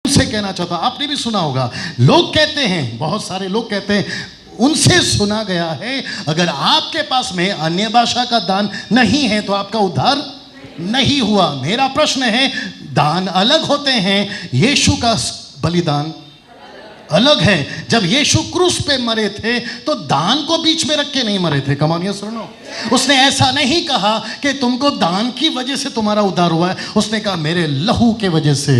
से कहना चाहता हूं, आपने भी सुना होगा, लोग कहते हैं, बहुत सारे लोग कहते हैं, उनसे सुना गया है, अगर आपके पास में अन्य भाषा का दान नहीं है तो आपका उद्धार नहीं हुआ। मेरा प्रश्न है, दान अलग होते हैं, यीशु का बलिदान अलग है। जब यीशु क्रूस पे मरे थे तो दान को बीच में रख के नहीं मरे थे। कम ऑन यस और नो। उसने ऐसा नहीं कहा कि तुमको दान की वजह से तुम्हारा उद्धार हुआ है, उसने कहा मेरे लहू के वजह से।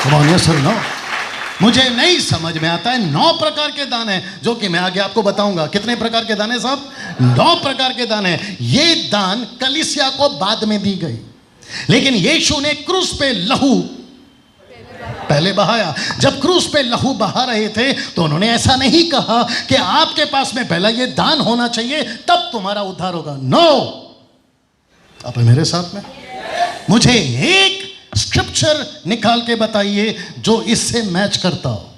कम ऑन यस और नो। मुझे नहीं समझ में आता है, 9 प्रकार के दान हैं जो कि मैं आगे आपको बताऊंगा। कितने प्रकार के दान हैं साहब? 9 प्रकार के दान हैं। ये दान कलीसिया को बाद में दी गई, लेकिन यीशु ने क्रूस पे लहू पहले बहाया। जब क्रूस पे लहू बहा रहे थे तो उन्होंने ऐसा नहीं कहा कि आपके पास में पहला ये दान होना चाहिए तब तुम्हारा उद्धार होगा। नो, आप मेरे साथ में? मुझे एक स्क्रिप्चर निकाल के बताइए जो इससे मैच करता हो।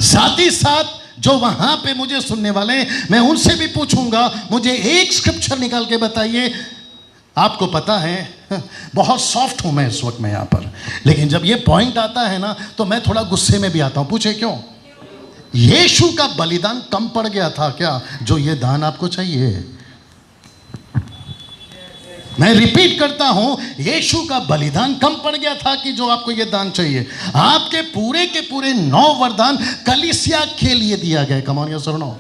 साथ ही साथ जो वहां पे मुझे सुनने वाले हैं, मैं उनसे भी पूछूंगा, मुझे एक स्क्रिप्चर निकाल के बताइए। आपको पता है बहुत सॉफ्ट हूं मैं इस वक्त में यहां पर, लेकिन जब ये पॉइंट आता है ना तो मैं थोड़ा गुस्से में भी आता हूं। पूछे क्यों? यीशु का बलिदान कम पड़ गया था क्या जो ये दान आपको चाहिए? मैं रिपीट करता हूं, यीशु का बलिदान कम पड़ गया था कि जो आपको ये दान चाहिए। आपके पूरे के पूरे 9 वरदान कलीसिया के लिए दिया गया। कम ऑन यस और नो।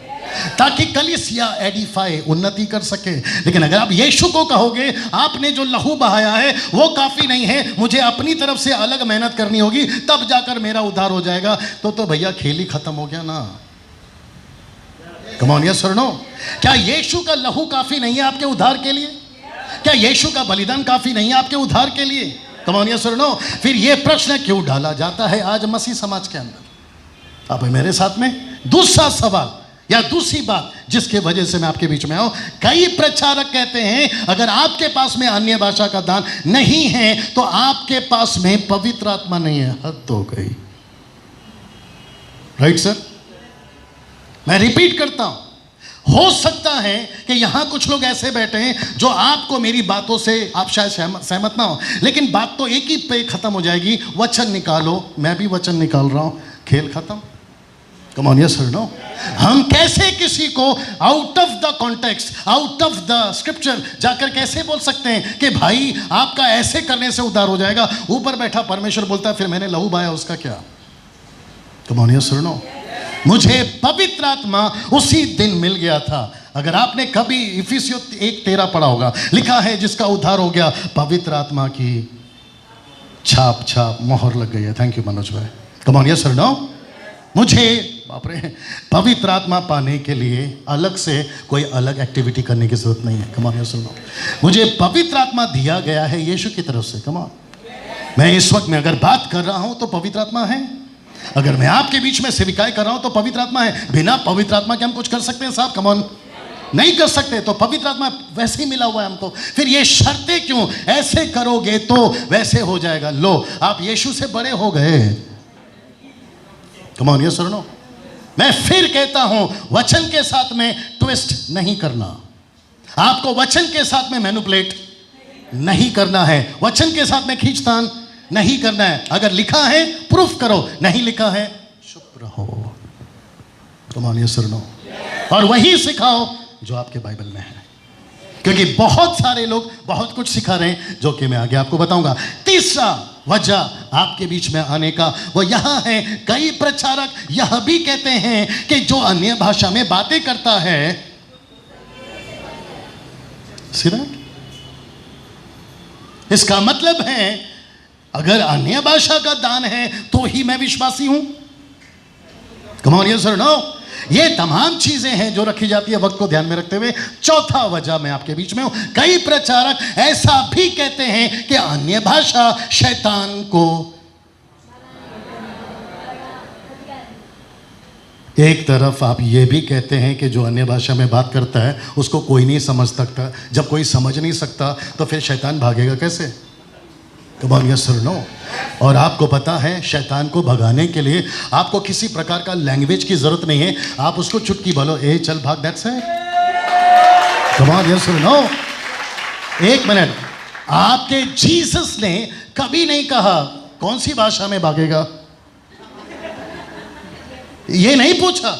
ताकि कलीसिया एडिफाई, उन्नति कर सके। लेकिन अगर आप यीशु को कहोगे आपने जो लहू बहाया है वो काफी नहीं है, मुझे अपनी तरफ से अलग मेहनत करनी होगी तब जाकर मेरा उद्धार हो जाएगा, तो भैया खेल ही खत्म हो गया ना। कम ऑन यस और नो। क्या यीशु का लहू काफी नहीं है आपके उद्धार के लिए? क्या यीशु का बलिदान काफी नहीं है आपके उद्धार के लिए? कम ऑन यस और नो। फिर यह प्रश्न क्यों डाला जाता है आज मसीह समाज के अंदर? आप मेरे साथ में? दूसरा सवाल या दूसरी बात जिसके वजह से मैं आपके बीच में आऊं, कई प्रचारक कहते हैं अगर आपके पास में अन्य भाषा का दान नहीं है तो आपके पास में पवित्र आत्मा नहीं है। हद हो गई। Right sir? मैं रिपीट करता हूं, हो सकता है कि यहां कुछ लोग ऐसे बैठे हैं जो आपको मेरी बातों से आप शायद सहमत ना हो, लेकिन बात तो एक ही पे खत्म हो जाएगी, वचन निकालो। मैं भी वचन निकाल रहा हूं, खेल खत्म। कम ऑन यस और नो। हम कैसे किसी को out of the context, out of the scripture जाकर कैसे बोल सकते हैं कि भाई आपका ऐसे करने से उद्धार हो जाएगा? ऊपर बैठा परमेश्वर बोलता है फिर मैंने लहू बहाया, उसका क्या? कम ऑन यस और नो। मुझे पवित्र आत्मा उसी दिन मिल गया था। अगर आपने कभी इफिसियों 1:13 पढ़ा होगा, लिखा है जिसका उद्धार हो गया पवित्र आत्मा की छाप मोहर लग गई है। थैंक यू मनोज भाई। कम ऑन यस और नो। मुझे बाप रे पवित्र आत्मा पाने के लिए अलग से कोई अलग एक्टिविटी करने की जरूरत नहीं है। कम ऑन यस और नो। मुझे पवित्र आत्मा दिया गया है यीशु की तरफ से। Come on. मैं इस वक्त में अगर बात कर रहा हूं तो पवित्र आत्मा है। अगर मैं आपके बीच में सेविकाई कर रहा हूं तो पवित्र आत्मा है। बिना पवित्र आत्मा के हम कुछ कर सकते हैं साहब? कम ऑन, नहीं कर सकते। तो पवित्र आत्मा वैसे ही मिला हुआ है हमको। फिर ये शर्तें क्यों? ऐसे करोगे तो वैसे हो जाएगा। लो, आप यीशु से बड़े हो गए। कम ऑन यस और नो। मैं फिर कहता हूं, वचन के साथ में ट्विस्ट नहीं करना। आपको वचन के साथ में मैनिपुलेट नहीं करना है, वचन के साथ में खींचतान नहीं करना है। अगर लिखा है प्रूफ करो, नहीं लिखा है चुप रहो। कम ऑन यस और नो। और वही सिखाओ जो आपके बाइबल में है, क्योंकि बहुत सारे लोग बहुत कुछ सिखा रहे हैं जो कि मैं आगे आपको बताऊंगा। तीसरा वजह आपके बीच में आने का वो यहां है, कई प्रचारक यह भी कहते हैं कि जो अन्य भाषा में बातें करता है, इसका मतलब है अगर अन्य भाषा का दान है तो ही मैं विश्वासी हूं। कम ऑन यस और नो। ये तमाम चीजें हैं जो रखी जाती है वक्त को ध्यान में रखते हुए। चौथा वजह मैं आपके बीच में हूं, कई प्रचारक ऐसा भी कहते हैं कि अन्य भाषा शैतान को, एक तरफ आप ये भी कहते हैं कि जो अन्य भाषा में बात करता है उसको कोई नहीं समझ सकता। जब कोई समझ नहीं सकता तो फिर शैतान भागेगा कैसे? कम ऑन यस और नो। और आपको पता है शैतान को भगाने के लिए आपको किसी प्रकार का लैंग्वेज की जरूरत नहीं है। आप उसको चुटकी बोलो, ए चल भाग, that's it. Come on yes और नो। एक मिनट, आपके जीसस ने कभी नहीं कहा कौन सी भाषा में भागेगा? ये नहीं पूछा।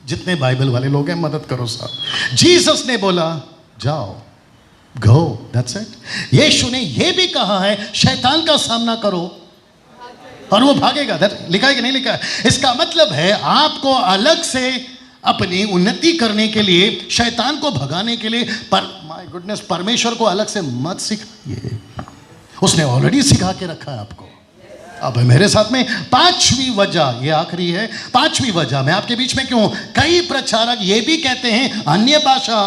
जितने बाइबल वाले लोग हैं मदद करो साहब। जीसस ने बोला जाओ, गो, दैट्स इट। यीशु ने यह भी कहा है शैतान का सामना करो और वो भागेगा। लिखा है कि नहीं लिखा है? इसका मतलब है आपको अलग से अपनी उन्नति करने के लिए, शैतान को भगाने के लिए, माय गुडनेस, परमेश्वर को अलग से मत सिखाइए। उसने ऑलरेडी सिखा के रखा है आपको। अब मेरे साथ में पांचवी वजह, ये आखिरी है, पांचवी वजह मैं आपके बीच में क्यों? कई प्रचारक ये भी कहते हैं अन्य भाषा।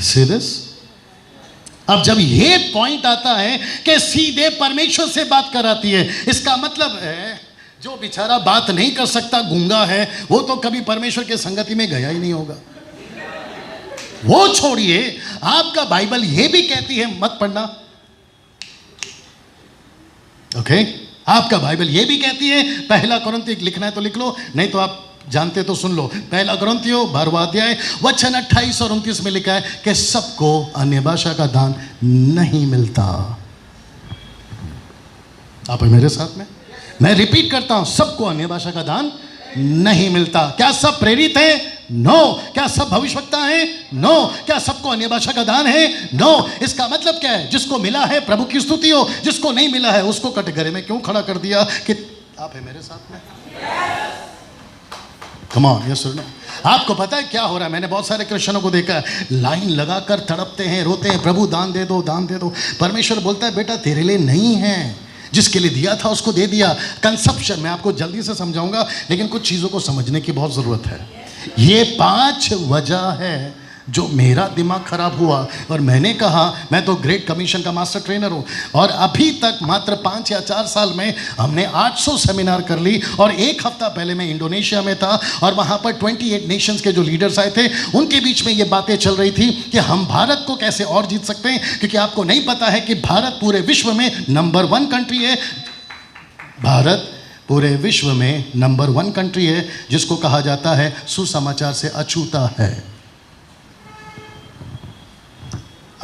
सीरियस? अब जब ये पॉइंट आता है कि सीधे परमेश्वर से बात कराती है, इसका मतलब है जो बेचारा बात नहीं कर सकता, गूंगा है, वो तो कभी परमेश्वर के संगति में गया ही नहीं होगा। वो छोड़िए, आपका बाइबल ये भी कहती है मत पढ़ना। ओके? आपका बाइबल ये भी कहती है, पहला कुरिन्थियों लिखना है तो लिख लो, नहीं तो आप जानते तो सुन लो। पहला कुरिन्थियों 12वां अध्याय वचन 28 और 29 में लिखा है कि सबको अन्य भाषा का दान नहीं मिलता। आप मेरे साथ में? मैं रिपीट करता हूं, सबको अन्य भाषा का दान नहीं मिलता। क्या सब प्रेरित हैं? नो। क्या सब भविष्यवक्ता हैं? नो। क्या सबको अन्य भाषा का दान है? नो। इसका मतलब क्या है? जिसको मिला है प्रभु की स्तुति हो, जिसको नहीं मिला है उसको कटघरे में क्यों खड़ा कर दिया कि आप है मेरे साथ में? कम ऑन, यस और नो? आपको पता है क्या हो रहा है? मैंने बहुत सारे क्रिश्चियनों को देखा है, लाइन लगाकर तड़पते हैं, रोते हैं, प्रभु दान दे दो, दान दे दो। परमेश्वर बोलता है बेटा तेरे लिए नहीं है, जिसके लिए दिया था उसको दे दिया। कंसप्शन मैं आपको जल्दी से समझाऊंगा, लेकिन कुछ चीज़ों को समझने की बहुत ज़रूरत है। ये 5 वजह है जो मेरा दिमाग खराब हुआ और मैंने कहा मैं तो ग्रेट कमीशन का मास्टर ट्रेनर हूँ, और अभी तक मात्र 5 या 4 साल में हमने 800 सेमिनार कर ली। और 1 हफ्ता पहले मैं इंडोनेशिया में था और वहाँ पर 28 नेशंस के जो लीडर्स आए थे, उनके बीच में ये बातें चल रही थी कि हम भारत को कैसे और जीत सकते हैं, क्योंकि आपको नहीं पता है कि भारत पूरे विश्व में नंबर 1 कंट्री है। भारत पूरे विश्व में नंबर 1 कंट्री है जिसको कहा जाता है सुसमाचार से अछूता है।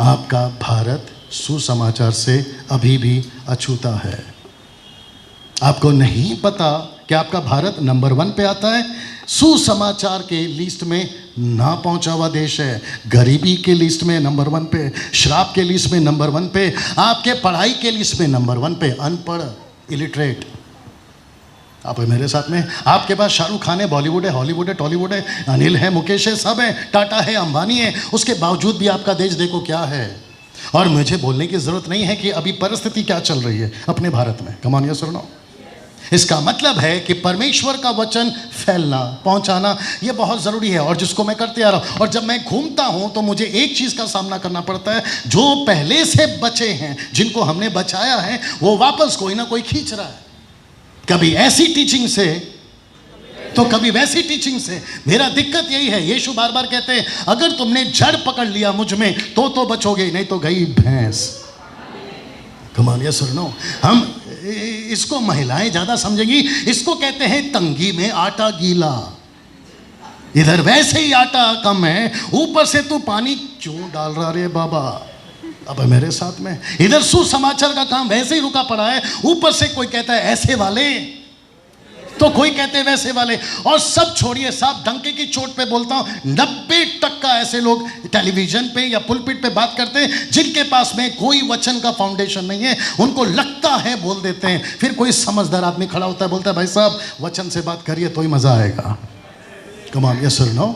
आपका भारत सुसमाचार से अभी भी अछूता है। आपको नहीं पता कि आपका भारत नंबर 1 पे आता है, सुसमाचार के लिस्ट में ना पहुंचा हुआ देश है, गरीबी के लिस्ट में नंबर 1 पे, श्राप के लिस्ट में नंबर 1 पे, आपके पढ़ाई के लिस्ट में नंबर 1 पे, अनपढ़, इलिटरेट। आप है मेरे साथ में? आपके पास शाहरुख खान है, बॉलीवुड है, हॉलीवुड है, टॉलीवुड है, अनिल है, मुकेश है, सब है, टाटा है, अंबानी है, उसके बावजूद भी आपका देश देखो क्या है। और मुझे बोलने की जरूरत नहीं है कि अभी परिस्थिति क्या चल रही है अपने भारत में। कम ऑन, यस और नो? इसका मतलब है कि परमेश्वर का वचन फैलना, पहुंचाना, ये बहुत ज़रूरी है, और जिसको मैं करते आ रहा हूँ। और जब मैं घूमता हूँ तो मुझे एक चीज़ का सामना करना पड़ता है, जो पहले से बचे हैं, जिनको हमने बचाया है, वो वापस कोई ना कोई खींच रहा है, कभी ऐसी टीचिंग से तो कभी वैसी टीचिंग से। मेरा दिक्कत यही है, यीशु बार बार कहते हैं अगर तुमने जड़ पकड़ लिया मुझ में तो बचोगे, नहीं तो गई भैंस। कम ऑन, यस और नो? हम इसको महिलाएं ज्यादा समझेंगी, इसको कहते हैं तंगी में आटा गीला। इधर वैसे ही आटा कम है, ऊपर से तू पानी क्यों डाल रहा रे बाबा? अब मेरे साथ में इधर सुसमाचार का काम वैसे ही रुका पड़ा है, ऊपर से कोई कहता है ऐसे वाले, तो कोई कहते हैं वैसे वाले। और सब छोड़िए, साहब डंके की चोट पे बोलता हूं, 90% ऐसे लोग टेलीविजन पे या पुलपिट पे बात करते हैं जिनके पास में कोई वचन का फाउंडेशन नहीं है, उनको लगता है बोल देते हैं। फिर कोई समझदार आदमी खड़ा होता है, बोलता है भाई साहब वचन से बात करिए तो ही मजा आएगा। कम ऑन, यस और नो?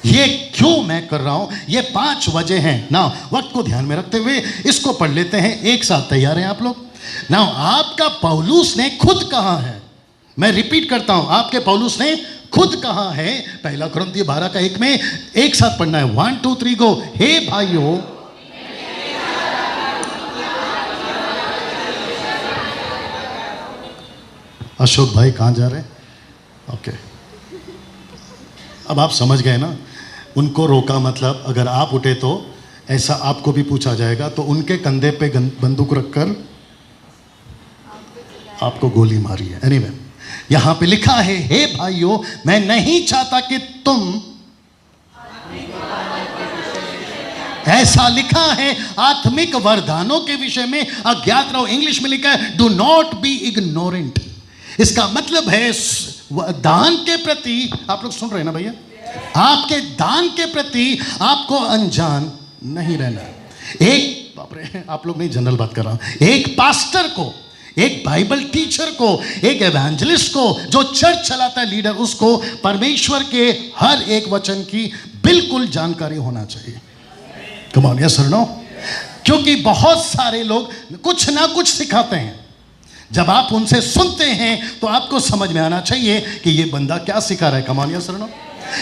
ये क्यों मैं कर रहा हूं? ये 5 वजह हैं ना। वक्त को ध्यान में रखते हुए इसको पढ़ लेते हैं एक साथ। तैयार हैं आप लोग ना? आपका पौलुस ने खुद कहा है, मैं रिपीट करता हूं, आपके पौलुस ने खुद कहा है, पहला कुरिन्थियों 12:1 में, एक साथ पढ़ना है, 1 2 3 गो। हे भाइयों, अशोक भाई कहां जा रहे हैं? ओके, अब आप समझ गए ना? उनको रोका मतलब अगर आप उठे तो ऐसा आपको भी पूछा जाएगा, तो उनके कंधे पे बंदूक रखकर आपको गोली मारी है। एनीवे, यहां पे लिखा है, हे भाइयों मैं नहीं चाहता कि तुम ऐसा लिखा है आत्मिक वरदानों के विषय में, अज्ञात रहो। इंग्लिश में लिखा है डू नॉट बी इग्नोरेंट। इसका मतलब है दान के प्रति, आप लोग सुन रहे हैं ना भैया, आपके दान के प्रति आपको अनजान नहीं रहना। एक, बाप रे, आप लोग नहीं, जनरल बात कर रहा हूं, एक पास्टर को, एक बाइबल टीचर को, एक एवेंजलिस्ट को, जो चर्च चलाता है, लीडर, उसको परमेश्वर के हर एक वचन की बिल्कुल जानकारी होना चाहिए। कम ऑन, यस और नो? क्योंकि बहुत सारे लोग कुछ ना कुछ सिखाते हैं, जब आप उनसे सुनते हैं तो आपको समझ में आना चाहिए कि ये बंदा क्या सिखा रहा है। कम ऑन, यस और नो?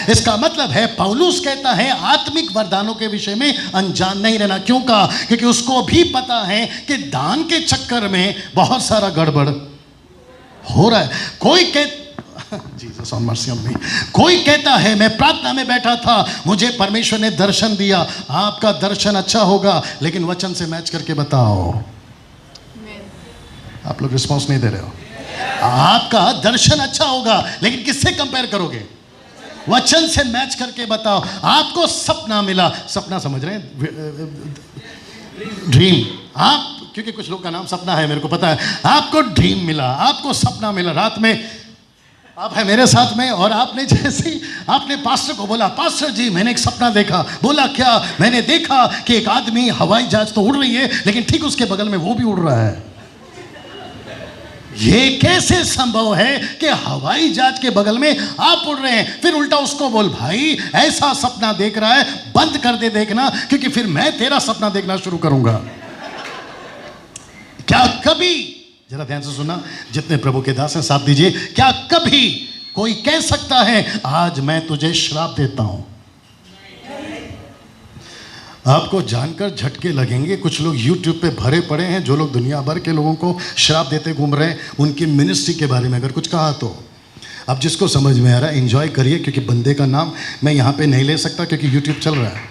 इसका मतलब है पौलुस कहता है आत्मिक वरदानों के विषय में अनजान नहीं रहना। क्यों कहा? क्योंकि उसको भी पता है कि दान के चक्कर में बहुत सारा गड़बड़ हो रहा है। कोई Jesus on mercy on me, कोई कहता है मैं प्रार्थना में बैठा था, मुझे परमेश्वर ने दर्शन दिया। आपका दर्शन अच्छा होगा, लेकिन वचन से मैच करके बताओ। आप लोग रिस्पॉन्स नहीं दे रहे हो। आपका दर्शन अच्छा होगा, लेकिन किससे कंपेयर करोगे? वचन से मैच करके बताओ। आपको सपना मिला, सपना समझ रहे हैं, ड्रीम। आप, क्योंकि कुछ लोग का नाम सपना है, मेरे को पता है। आपको ड्रीम मिला, आपको सपना मिला, रात में आप है मेरे साथ में, और आपने जैसे ही आपने पास्टर को बोला, पास्टर जी मैंने एक सपना देखा। बोला क्या? मैंने देखा कि एक आदमी, हवाई जहाज तो उड़ रही है, लेकिन ठीक उसके बगल में वो भी उड़ रहा है। ये कैसे संभव है कि हवाई जहाज के बगल में आप उड़ रहे हैं? फिर उल्टा उसको बोल, भाई ऐसा सपना देख रहा है, बंद कर दे देखना, क्योंकि फिर मैं तेरा सपना देखना शुरू करूंगा। क्या कभी, जरा ध्यान से सुना, जितने प्रभु के दास हैं साथ दीजिए, क्या कभी कोई कह सकता है आज मैं तुझे श्राप देता हूं? आपको जानकर झटके लगेंगे। कुछ लोग YouTube पे भरे पड़े हैं, जो लोग दुनिया भर के लोगों को श्राप देते घूम रहे हैं। उनकी मिनिस्ट्री के बारे में अगर कुछ कहा तो अब जिसको समझ में आ रहा है एंजॉय करिए, क्योंकि बंदे का नाम मैं यहाँ पे नहीं ले सकता क्योंकि YouTube चल रहा है।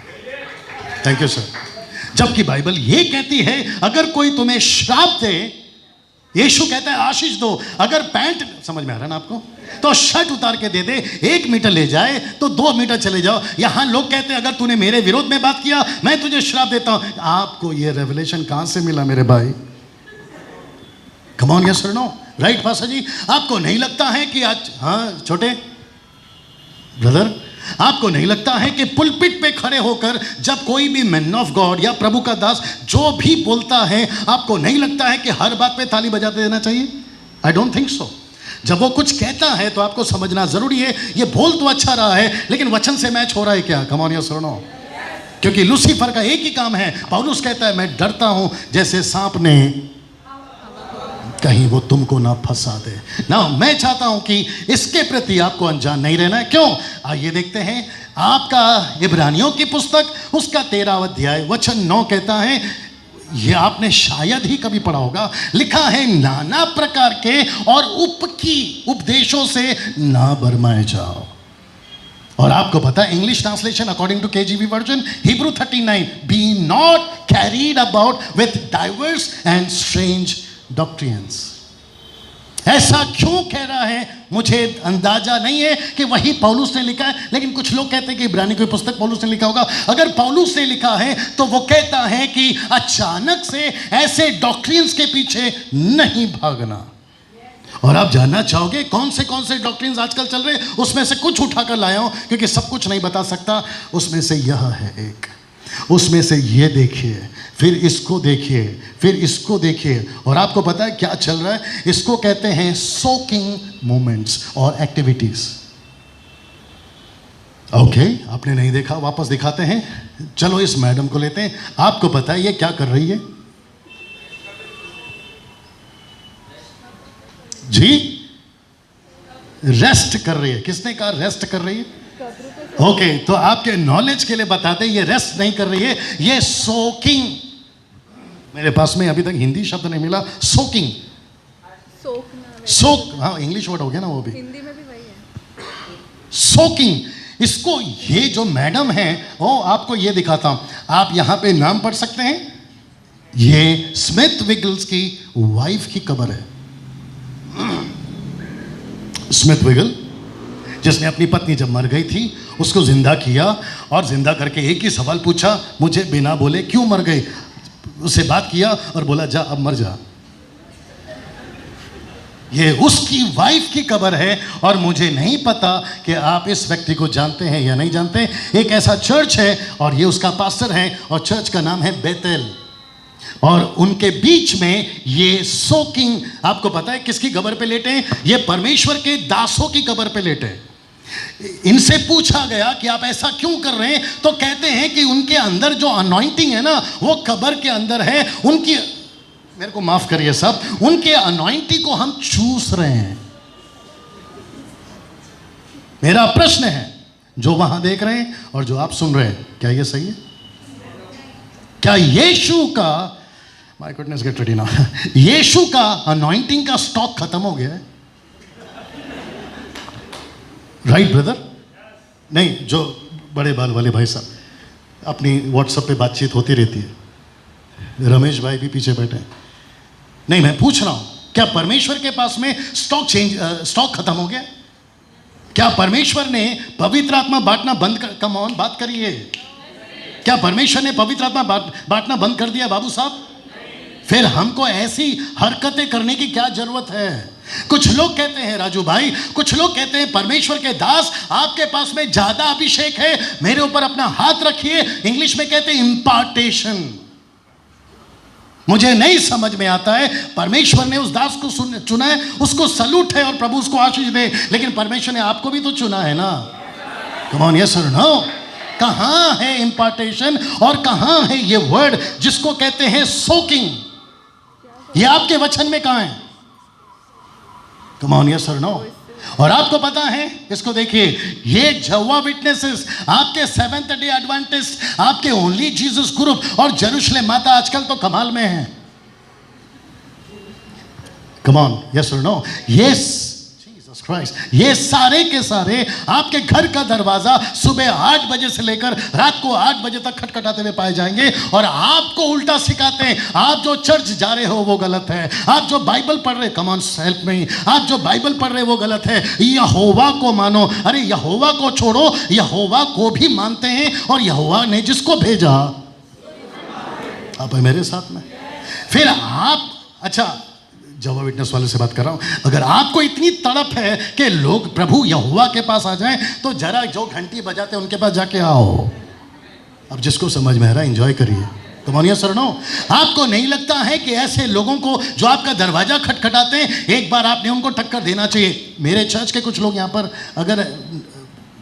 Thank you sir. जबकि बाइबल ये कहती है अगर कोई तुम्हें श्राप दे, यीशु कहता है आशीष दो। अगर पैंट, समझ में आ रहा है ना आपको, तो शर्ट उतार के दे दे। 1 मीटर ले जाए तो 2 मीटर चले जाओ। यहां लोग कहते हैं अगर तूने मेरे विरोध में बात किया मैं तुझे श्राप देता हूं। आपको ये रेवलेशन कहां से मिला मेरे भाई? कम ऑन, यस और नो? राइट पास्टर जी? आपको नहीं लगता है कि आज, हाँ छोटे ब्रदर, आपको नहीं लगता है कि पुलपिट पे खड़े होकर जब कोई भी मैन ऑफ गॉड या प्रभु का दास जो भी बोलता है, आपको नहीं लगता है कि हर बात पे ताली बजाते देना चाहिए? I don't think so. जब वो कुछ कहता है तो आपको समझना जरूरी है ये बोल तो अच्छा रहा है, लेकिन वचन से मैच हो रहा है क्या? कम ऑन, यस और नो? क्योंकि लूसीफर का एक ही काम है। पौलुस कहता है मैं डरता हूं जैसे सांप ने, कहीं वो तुमको ना फंसा दे ना। मैं चाहता हूं कि इसके प्रति आपको अनजान नहीं रहना है। क्यों? आइए देखते हैं आपका इब्रानियों की पुस्तक, उसका 13वां अध्याय वचन 9 कहता है, ये आपने शायद ही कभी पढ़ा होगा, लिखा है नाना प्रकार के और उपदेशों से ना भरमाए जाओ। और आपको पता है English translation according to KJV version, Hebrew 39, be not carried about with divers and strange doctrines. ऐसा क्यों कह रहा है मुझे अंदाजा नहीं है कि वही पौलुस ने लिखा है, लेकिन कुछ लोग कहते हैं कि इब्रानी की पुस्तक पौलुस ने लिखा होगा। अगर पौलुस ने लिखा है तो वो कहता है कि अचानक से ऐसे डॉक्ट्रिन्स के पीछे नहीं भागना। और आप जानना चाहोगे कौन से डॉक्ट्रिन्स आजकल चल रहे हैं? उसमें से कुछ उठाकर लाया हूं, क्योंकि सब कुछ नहीं बता सकता। उसमें से यह है एक, उसमें से ये देखिए, फिर इसको देखिए, फिर इसको देखिए। और आपको पता है क्या चल रहा है? इसको कहते हैं सोकिंग मोमेंट्स और एक्टिविटीज। ओके, आपने नहीं देखा, वापस दिखाते हैं। चलो इस मैडम को लेते हैं। आपको पता है ये क्या कर रही है जी? रेस्ट कर रही है। किसने कहा रेस्ट कर रही है? ओके, तो आपके नॉलेज के लिए बताते हैं ये रेस्ट नहीं कर रही है, ये सोकिंग। मेरे पास में अभी तक हिंदी शब्द नहीं मिला। सोकिंग, सोक, हाँ इंग्लिश वर्ड हो गया ना, वो भी हिंदी में भी वही है, सोकिंग। इसको ये जो मैडम है वो आपको ये दिखाता हूं, आप यहां पे नाम पढ़ सकते हैं। ये स्मिथ विगल्स की वाइफ की कबर है। स्मिथ विगल जिसने अपनी पत्नी जब मर गई थी उसको जिंदा किया और जिंदा करके एक ही सवाल पूछा, मुझे बिना बोले क्यों मर गए। उससे बात किया और बोला जा अब मर जा। ये उसकी वाइफ की कब्र है और मुझे नहीं पता कि आप इस व्यक्ति को जानते हैं या नहीं जानते। एक ऐसा चर्च है और ये उसका पास्टर है और चर्च का नाम है बेतेल। और उनके बीच में ये सोकिंग, आपको पता है किसकी कब्र पे लेटे हैं? ये परमेश्वर के दासों की कब्र पे लेटे। इनसे पूछा गया कि आप ऐसा क्यों कर रहे हैं, तो कहते हैं कि उनके अंदर जो अनॉइंटिंग है ना, वो कब्र के अंदर है। उनकी, मेरे को माफ करिए सब, उनके अनॉइंटिंग को हम चूस रहे हैं। मेरा प्रश्न है, जो वहां देख रहे हैं और जो आप सुन रहे हैं, क्या ये सही है? क्या यीशु का, my goodness get ready now, Yeshu का अनॉइंटिंग का स्टॉक खत्म हो गया है? Right brother? नहीं, जो बड़े बाल वाले भाई साहब, अपनी व्हाट्सएप पे बातचीत होती रहती है, रमेश भाई भी पीछे बैठे हैं। नहीं, मैं पूछ रहा हूं, क्या परमेश्वर के पास में स्टॉक खत्म हो गया? क्या परमेश्वर ने पवित्र आत्मा बांटना बंद कर, कम ऑन बात करिए, क्या परमेश्वर ने पवित्र आत्मा बांटना बंद कर दिया बाबू साहब? फिर हमको ऐसी हरकतें करने की क्या जरूरत है? कुछ लोग कहते हैं राजू भाई, कुछ लोग कहते हैं परमेश्वर के दास आपके पास में ज्यादा अभिषेक है, मेरे ऊपर अपना हाथ रखिए। इंग्लिश में कहते हैं इम्पार्टेशन। मुझे नहीं समझ में आता है, परमेश्वर ने उस दास को चुना है, उसको सलूट है और प्रभु उसको आशीष दे, लेकिन परमेश्वर ने आपको भी तो चुना है ना। कम ऑन, यस और नो? कहां है इम्पार्टेशन और कहां है ये वर्ड जिसको कहते हैं सोकिंग? ये आपके वचन में कहां है? कम ऑन, यस और नो? और आपको पता है, इसको देखिए, ये जवा विटनेसेस, आपके सेवेंथ डे एडवेंटिस्ट, आपके ओनली जीसस ग्रुप और जेरूशलेम माता आजकल तो कमाल में है। कम ऑन, यस और नो? यस, जीसस क्राइस्ट, ये सारे के सारे आपके घर का दरवाजा सुबह 8 बजे से लेकर रात को 8 बजे तक खटखटाते हुए पाए जाएंगे और आपको उल्टा सिखाते हैं। आप जो चर्च जा रहे हो वो गलत है, आप जो बाइबल पढ़ रहे, कम ऑन हेल्प मी, आप जो बाइबल पढ़ रहे वो गलत है। यहोवा को मानो। अरे यहोवा को छोड़ो, यहोवा को भी मानते हैं और यहोवा ने जिसको भेजा, आप है मेरे साथ में। फिर आप, अच्छा जवा विटनेस वाले से बात कर रहा हूं, अगर आपको इतनी तड़प है कि लोग प्रभु यहोवा के पास आ जाएं, तो जरा जो घंटी बजाते हैं उनके पास जाके आओ। अब जिसको समझ में आ रहा है एंजॉय करिए। कमानिया सर नो, आपको नहीं लगता है कि ऐसे लोगों को जो आपका दरवाजा खटखटाते हैं, एक बार आपने उनको टक्कर देना चाहिए? मेरे चर्च के कुछ लोग यहाँ पर, अगर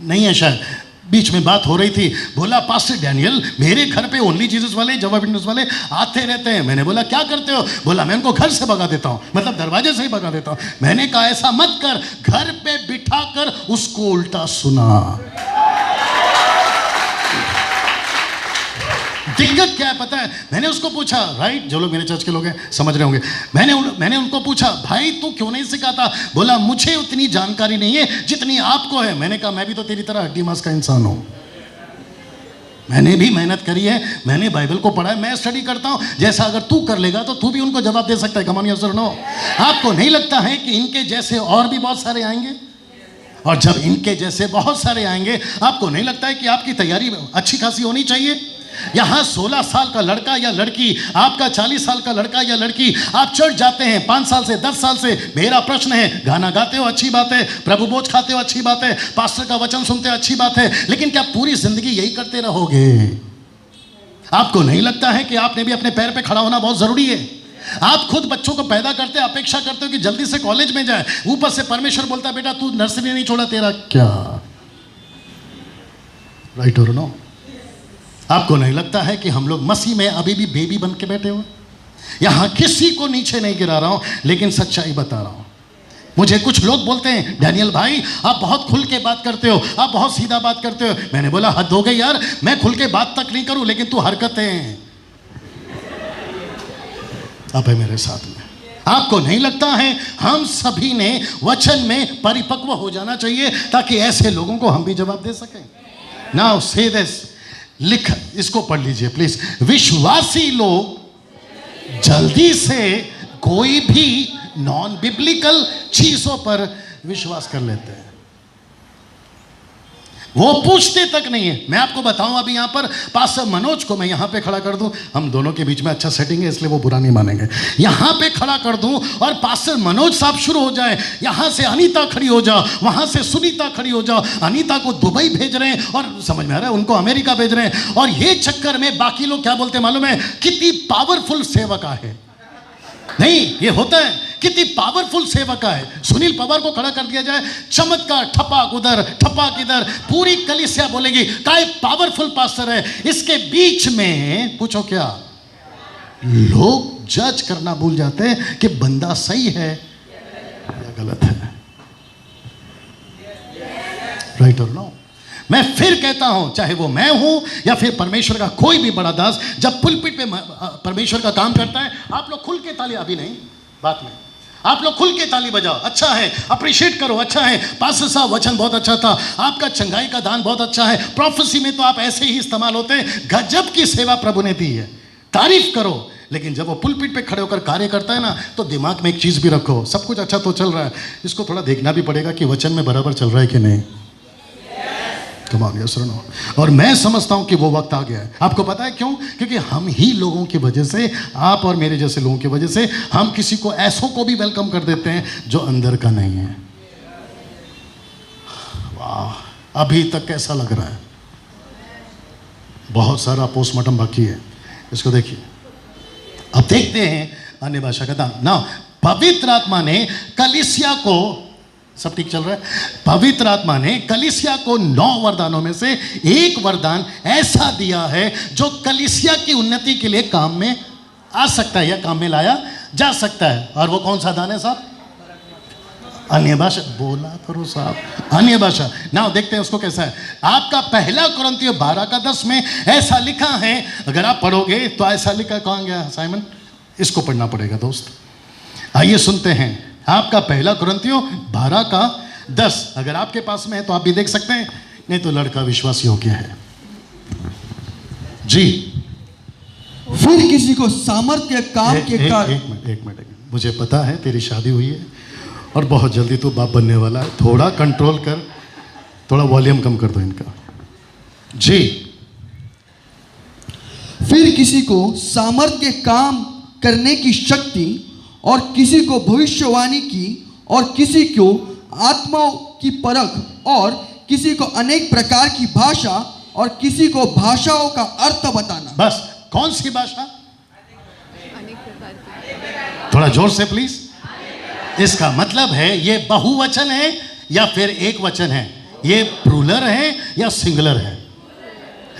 नहीं है शायद, बीच में बात हो रही थी, बोला पास्टर डैनियल मेरे घर पे ओनली जीसस वाले, जवा विटनेस वाले आते रहते हैं। मैंने बोला क्या करते हो? बोला मैं उनको घर से भगा देता हूँ, मतलब दरवाजे से ही भगा देता हूँ। मैंने कहा ऐसा मत कर, घर पे बिठा कर उसको उल्टा सुना। दिक्कत क्या है पता है? मैंने उसको पूछा, राइट, जो लोग मेरे चर्च के लोग हैं समझ रहे होंगे, मैंने उनको पूछा, भाई तू क्यों नहीं सिखाता? बोला मुझे उतनी जानकारी नहीं है जितनी आपको है। मैंने कहा मैं भी तो तेरी तरह हड्डी मांस का इंसान हूं, मैंने भी मेहनत करी है, मैंने बाइबल को पढ़ा है, मैं स्टडी करता हूं। जैसा अगर तू कर लेगा तो तू भी उनको जवाब दे सकता है। कम ऑन यस और नो? आपको नहीं लगता है कि इनके जैसे और भी बहुत सारे आएंगे? और जब इनके जैसे बहुत सारे आएंगे, आपको नहीं लगता है कि आपकी तैयारी अच्छी खासी होनी चाहिए? यहां 16 साल का लड़का या लड़की, आपका 40 साल का लड़का या लड़की, आप चर्च जाते हैं 5 साल से 10 साल से। मेरा प्रश्न है, गाना गाते हो अच्छी बात है, प्रभु भोज खाते हो अच्छी बात है, पास्टर का वचन सुनते हो अच्छी बात है, लेकिन क्या पूरी जिंदगी यही करते रहोगे? आपको नहीं लगता है कि आपने भी अपने पैर पे खड़ा होना बहुत जरूरी है? आप खुद बच्चों को पैदा करते अपेक्षा करते हो कि जल्दी से कॉलेज में जाए, ऊपर से परमेश्वर बोलता है बेटा तू नर्सरी नहीं छोड़ा, तेरा क्या? राइट और नो? आपको नहीं लगता है कि हम लोग मसीह में अभी भी बेबी बन के बैठे हो? यहां किसी को नीचे नहीं गिरा रहा हूं, लेकिन सच्चाई बता रहा हूं। मुझे कुछ लोग बोलते हैं डैनियल भाई आप बहुत खुल के बात करते हो, आप बहुत सीधा बात करते हो। मैंने बोला हद हो गई यार, मैं खुल के बात तक नहीं करूं, लेकिन तू हरकतें, आप है मेरे साथ में। आपको नहीं लगता है हम सभी ने वचन में परिपक्व हो जाना चाहिए ताकि ऐसे लोगों को हम भी जवाब दे सकें? नाउ से दिस, लिख, इसको पढ़ लीजिए प्लीज। विश्वासी लोग जल्दी से कोई भी नॉन बिब्लिकल चीजों पर विश्वास कर लेते हैं। वो पूछते तक नहीं है। मैं आपको बताऊं, अभी यहाँ पर पास्टर मनोज को मैं यहाँ पे खड़ा कर दूं, हम दोनों के बीच में अच्छा सेटिंग है इसलिए वो बुरा नहीं मानेंगे, यहाँ पे खड़ा कर दूं और पास्टर मनोज साहब शुरू हो जाए, यहाँ से अनीता खड़ी हो जाओ, वहाँ से सुनीता खड़ी हो जाओ, अनीता को दुबई भेज रहे हैं और समझ में आ रहा है उनको अमेरिका भेज रहे हैं, और ये चक्कर में बाकी लोग क्या बोलते हैं मालूम है, कितनी पावरफुल सेवका है। नहीं, ये होता है, कितनी पावरफुल सेवका है। सुनील पवार को खड़ा कर दिया जाए, चमत्कार, ठपाक उधर ठपाक इधर, पूरी कलीसिया बोलेगी काय पावरफुल पास्टर है। इसके बीच में पूछो क्या, लोग जज करना भूल जाते हैं कि बंदा सही है या गलत है। राइट और नो? मैं फिर कहता हूं, चाहे वो मैं हूं या फिर परमेश्वर का कोई भी बड़ा दास, जब पुलपिट पे परमेश्वर का काम करता है, आप लोग खुल के ताली, अभी नहीं बात में, आप लोग खुल के ताली बजाओ, अच्छा है, अप्रिशिएट करो, अच्छा है पास्टर साहब वचन बहुत अच्छा था, आपका चंगाई का दान बहुत अच्छा है, प्रोफेसी में तो आप ऐसे ही इस्तेमाल होते हैं, गजब की सेवा प्रभु ने दी है, तारीफ करो। लेकिन जब वो पुलपिट पे खड़े होकर कार्य करता है ना, तो दिमाग में एक चीज़ भी रखो, सब कुछ अच्छा तो चल रहा है, इसको थोड़ा देखना भी पड़ेगा कि वचन में बराबर चल रहा है कि नहीं। कमाल, यस और नो? और मैं समझता हूं कि वो वक्त आ गया है। आपको पता है क्यों? क्योंकि हम ही लोगों की वजह से, आप और मेरे जैसे लोगों की वजह से, हम किसी को ऐसों को भी वेलकम कर देते हैं जो अंदर का नहीं है। वाह, अभी तक कैसा लग रहा है? बहुत सारा पोस्टमार्टम बाकी है, इसको देखिए। अब देखते हैं अन्य भाषा का दान। ना, पवित्र आत्मा ने कलीसिया को, सब ठीक चल रहा है, पवित्र आत्मा ने कलीसिया को 9 वरदानों में से एक वरदान ऐसा दिया है जो कलीसिया की उन्नति के लिए काम में आ सकता है या काम में लाया जा सकता है। और वो कौन सा दान है साहब? अन्य भाषा। बोला करो साहब, अन्य भाषा। ना देखते हैं उसको कैसा है। आपका पहला कुरिन्थियों 12:10 में ऐसा लिखा है, अगर आप पढ़ोगे तो ऐसा लिखा, कौन गया साइमन? इसको पढ़ना पड़ेगा दोस्त। आइए सुनते हैं, आपका पहला कुरिन्थियों 12:10, अगर आपके पास में है तो आप भी देख सकते हैं, नहीं तो लड़का विश्वासी हो गया है जी। फिर किसी को सामर्थ्य काम के कारण, एक मिनट, मुझे पता है तेरी शादी हुई है और बहुत जल्दी तू बाप बनने वाला है, थोड़ा कंट्रोल कर, थोड़ा वॉल्यूम कम कर दो इनका जी। फिर किसी को सामर्थ्य काम करने की शक्ति, और किसी को भविष्यवाणी की, और किसी को आत्माओं की परख, और किसी को अनेक प्रकार की भाषा, और किसी को भाषाओं का अर्थ बताना। बस, कौन सी भाषा? थोड़ा जोर से प्लीज। इसका मतलब है ये बहुवचन है या फिर एक वचन है, ये प्लूरल है या सिंगुलर है?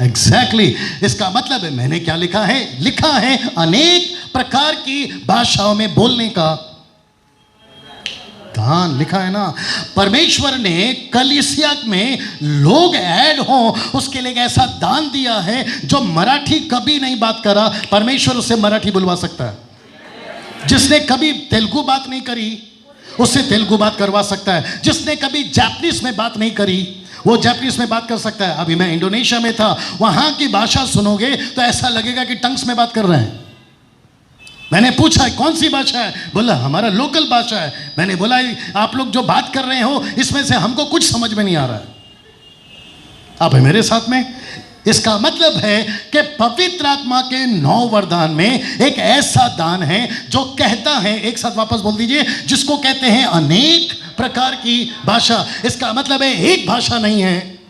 एग्जैक्टली इसका मतलब है, मैंने क्या लिखा है? लिखा है अनेक प्रकार की भाषाओं में बोलने का दान, लिखा है ना। परमेश्वर ने कलीसिया में लोग ऐड हो उसके लिए ऐसा दान दिया है, जो मराठी कभी नहीं बात करा, परमेश्वर उससे मराठी बुलवा सकता है। जिसने कभी तेलुगु बात नहीं करी, उससे तेलुगु बात करवा सकता है। जिसने कभी जापानीज में बात नहीं करी, वो जापानीज में बात कर सकता है। अभी मैं इंडोनेशिया में था, वहां की भाषा सुनोगे तो ऐसा लगेगा कि टंग्स में बात कर रहे हैं। मैंने पूछा कौन सी भाषा है? बोला हमारा लोकल भाषा है। मैंने बोला आप लोग जो बात कर रहे हो इसमें से हमको कुछ समझ में नहीं आ रहा है। आप है मेरे साथ में? इसका मतलब है कि पवित्र आत्मा के 9 वरदान में एक ऐसा दान है जो कहता है, एक साथ वापस बोल दीजिए, जिसको कहते हैं अनेक प्रकार की भाषा। इसका मतलब है एक भाषा नहीं है,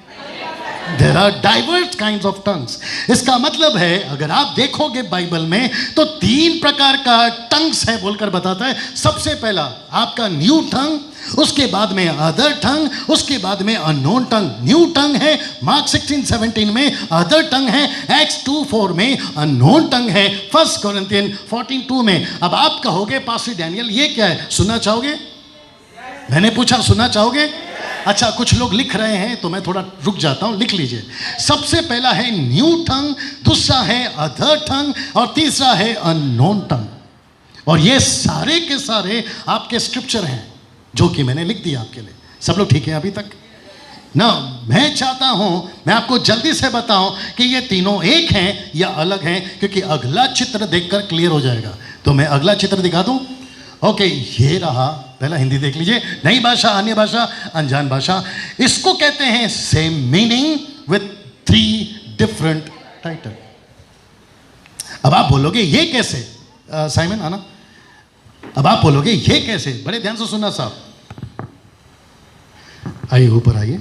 There are diverse kinds of tongues. इसका मतलब है अगर आप देखोगे बाइबल में तो 3 प्रकार का टंग्स है बोलकर बताता है। सबसे पहला आपका न्यू टंग, उसके बाद में अदर टंग, उसके बाद में अननोन टंग। न्यू टंग है मार्क 16:17 में, अदर टंग है एक्स 2:4 में, अननोन टंग है 1 कोरिन्थियन 14:2 में। अब आप कहोगे पास्टर डैनियल ये क्या है, सुनना चाहोगे? मैंने पूछा सुनना चाहोगे? अच्छा, कुछ लोग लिख रहे हैं तो मैं थोड़ा रुक जाता हूं, लिख लीजिए। सबसे पहला है न्यू टंग, दूसरा है अदर टंग और तीसरा है अननोन टंग। और ये सारे के सारे आपके स्क्रिप्चर हैं जो कि मैंने लिख दिया आपके लिए। सब लोग ठीक हैं अभी तक ना? मैं चाहता हूं मैं आपको जल्दी से बताऊं कि ये तीनों एक हैं या अलग हैं, क्योंकि अगला चित्र देखकर क्लियर हो जाएगा। तो मैं अगला चित्र दिखा दूं। ओके, ये रहा पहला। हिंदी देख लीजिए। नई भाषा, अन्य भाषा, अनजान भाषा, इसको कहते हैं same meaning with 3 different title. अब आप बोलोगे ये कैसे? साइमन आना। अब आप बोलोगे ये कैसे? बड़े ध्यान से सुनना साहब, आइए ऊपर आइए।